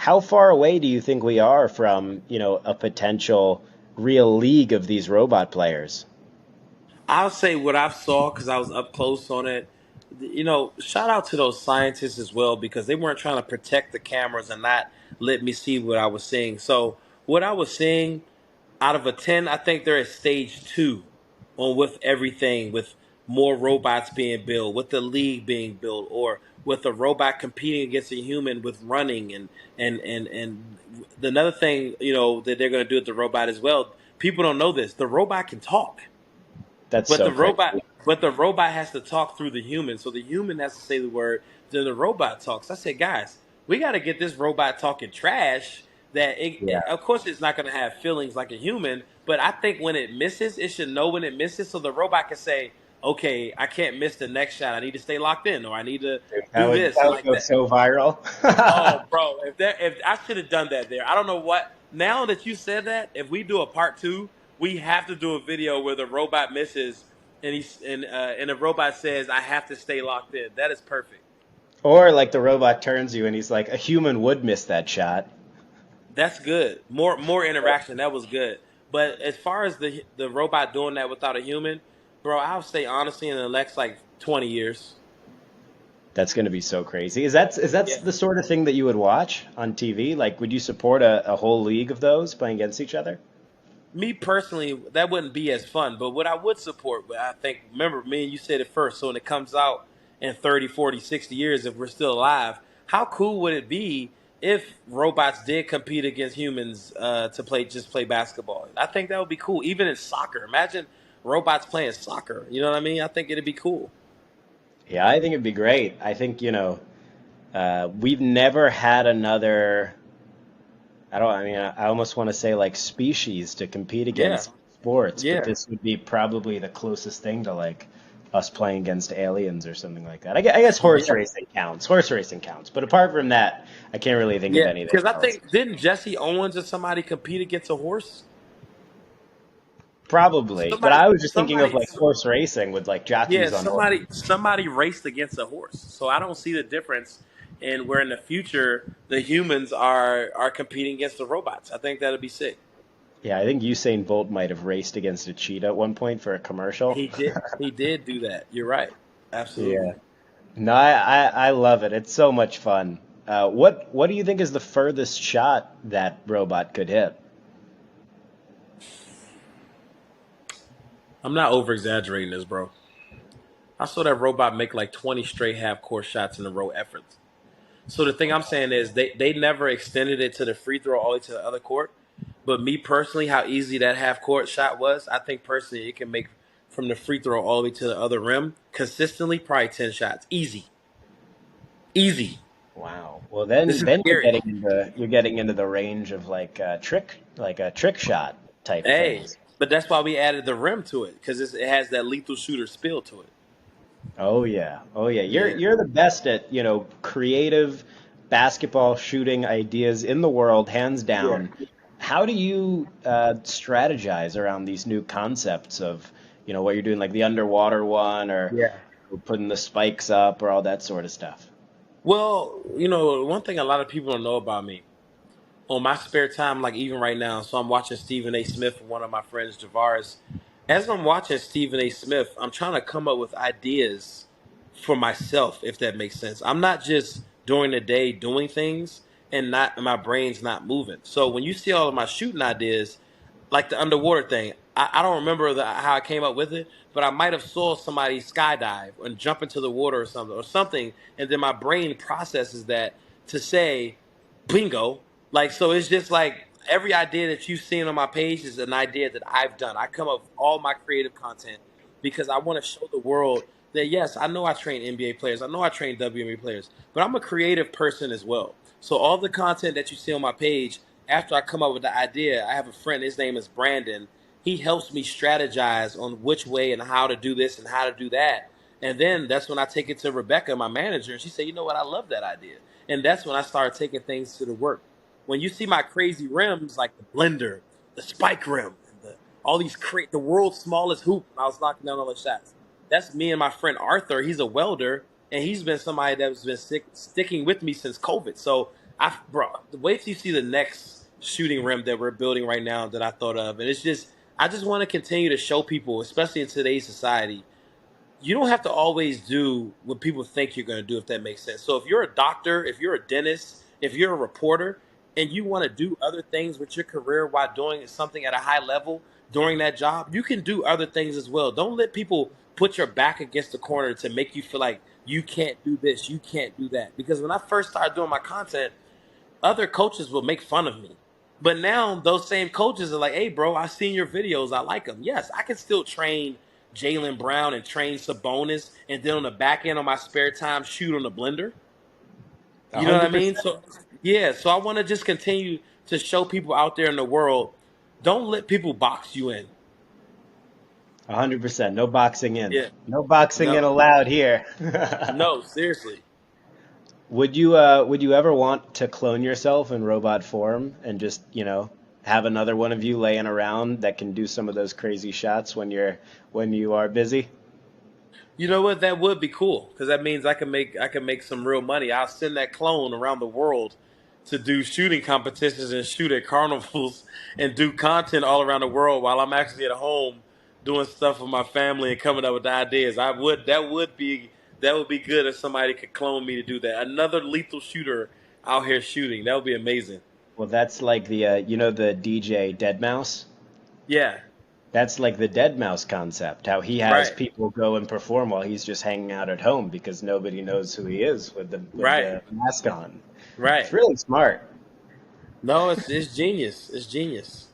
how far away do you think we are from, a potential real league of these robot players? I'll say what I saw because I was up close on it. Shout out to those scientists as well because they weren't trying to protect the cameras and not let me see what I was seeing. So what I was seeing out of a 10, I think they're at stage two on with everything, with more robots being built, with the league being built, or with a robot competing against a human with running and another thing, that they're going to do with the robot as well. People don't know this. The robot can talk. That's But so the robot, crazy. but the robot has to talk through the human. So the human has to say the word, then the robot talks. I said, guys, we got to get this robot talking trash. Yeah. Of course, it's not going to have feelings like a human, but I think when it misses, it should know when it misses, so the robot can say, "Okay, I can't miss the next shot. I need to stay locked in, or I need to Dude, that do would this that would like go that." so viral. Oh, bro, if I should have done that there. I don't know what. Now that you said that, if we do a part two, we have to do a video where the robot misses and the robot says, "I have to stay locked in." That is perfect. Or like the robot turns you and he's like, a human would miss that shot. That's good. More interaction. That was good. But as far as the robot doing that without a human, bro, I'll say honestly in the next like 20 years. That's going to be so crazy. Is that Yeah. the sort of thing that you would watch on TV? Like, would you support a whole league of those playing against each other? Me personally, that wouldn't be as fun. But what I would support, but I think, remember, me and you said it first. So when it comes out in 30, 40, 60 years, if we're still alive, how cool would it be if robots did compete against humans to play basketball? I think that would be cool. Even in soccer, imagine robots playing soccer. You know what I mean? I think it'd be cool. Yeah, I think it'd be great. I think, we've never had another, I mean, I almost want to say like species to compete Yeah, against sports, but yeah, this would be probably the closest thing to like us playing against aliens or something like that. I guess horse yeah, racing counts. Horse racing counts. But apart from that, I can't really think of yeah. anything Because I else. think didn't Jesse Owens or somebody compete against a horse? Probably. But Somebody, I was just thinking of somebody. like horse racing with like Yeah, jockeys on horses. somebody raced against a horse. So I don't see the difference in where in the future the humans are competing against the robots. I think that'd be sick. Yeah, I think Usain Bolt might have raced against a cheetah at one point for a commercial. He did do that. You're right. Yeah. Absolutely. No, I love it. It's so much fun. What do you think is the furthest shot that robot could hit? I'm not over exaggerating this, bro. I saw that robot make like 20 straight half court shots in a row efforts. So the thing I'm saying is they never extended it to the free throw all the way to the other court. But me personally, how easy that half court shot was, I think personally it can make from the free throw all the way to the other rim consistently probably 10 shots. Easy. Easy. Wow. Well, This then is then you're scary. getting into the range of like a trick shot type Hey, things. but that's why we added the rim to it because it has that lethal shooter spill to it. Oh yeah. Oh yeah. You're Yeah. you're the best at, creative basketball shooting ideas in the world, hands Yeah. down. How do you strategize around these new concepts of, what you're doing, like the underwater one or Yeah. putting the spikes up or all that sort of stuff? Well, one thing a lot of people don't know about me on my spare time, like even right now. So I'm watching Stephen A. Smith and one of my friends, Javaris. As I'm watching Stephen A. Smith, I'm trying to come up with ideas for myself, if that makes sense. I'm not just during the day doing things and not my brain's not moving. So when you see all of my shooting ideas, like the underwater thing, I don't remember how I came up with it, but I might have saw somebody skydive and jump into the water or something, and then my brain processes that to say bingo. Like, so it's just like every idea that you've seen on my page is an idea that I've done. I come up with all my creative content because I want to show the world that yes, I know I train NBA players, I know I train WNBA players, but I'm a creative person as well. So all the content that you see on my page, after I come up with the idea, I have a friend, his name is Brandon. He helps me strategize on which way and how to do this and how to do that. And then that's when I take it to Rebecca, my manager, and she said, "You know what? I love that idea." And that's when I started taking things to the work. When you see my crazy rims, like the blender, the spike rim, and all these the world's smallest hoop, when I was knocking down all the shots. That's me and my friend Arthur. He's a welder, and he's been somebody that's been sticking with me since COVID. So bro, wait till you see the next shooting rim that we're building right now that I thought of, and it's just I just want to continue to show people, especially in today's society, you don't have to always do what people think you're going to do, if that makes sense. So if you're a doctor, if you're a dentist, if you're a reporter, and you want to do other things with your career while doing something at a high level during that job, you can do other things as well. Don't let people put your back against the corner to make you feel like you can't do this, you can't do that. Because when I first started doing my content, other coaches will make fun of me. But now those same coaches are like, "Hey, bro, I seen your videos. I like them. Yes, I can still train Jalen Brown and train Sabonis, and then on the back end of my spare time, shoot on the blender." A You know what I hundred mean? percent. So yeah, so I want to just continue to show people out there in the world, don't let people box you in. 100%. No boxing in. Yeah, No boxing in no, allowed here. no, seriously. Would you ever want to clone yourself in robot form and just, have another one of you laying around that can do some of those crazy shots when you are busy? You know what? That would be cool because that means I can make some real money. I'll send that clone around the world to do shooting competitions and shoot at carnivals and do content all around the world while I'm actually at home doing stuff with my family and coming up with ideas. I would that would be good if somebody could clone me to do that. Another lethal shooter out here shooting. That would be amazing. Well, that's like the DJ Dead Mouse. Yeah. That's like the Dead Mouse concept, how he has Right. people go and perform while he's just hanging out at home because nobody knows who he is with Right. the mask on. It's Right. really smart. No, it's genius. It's genius.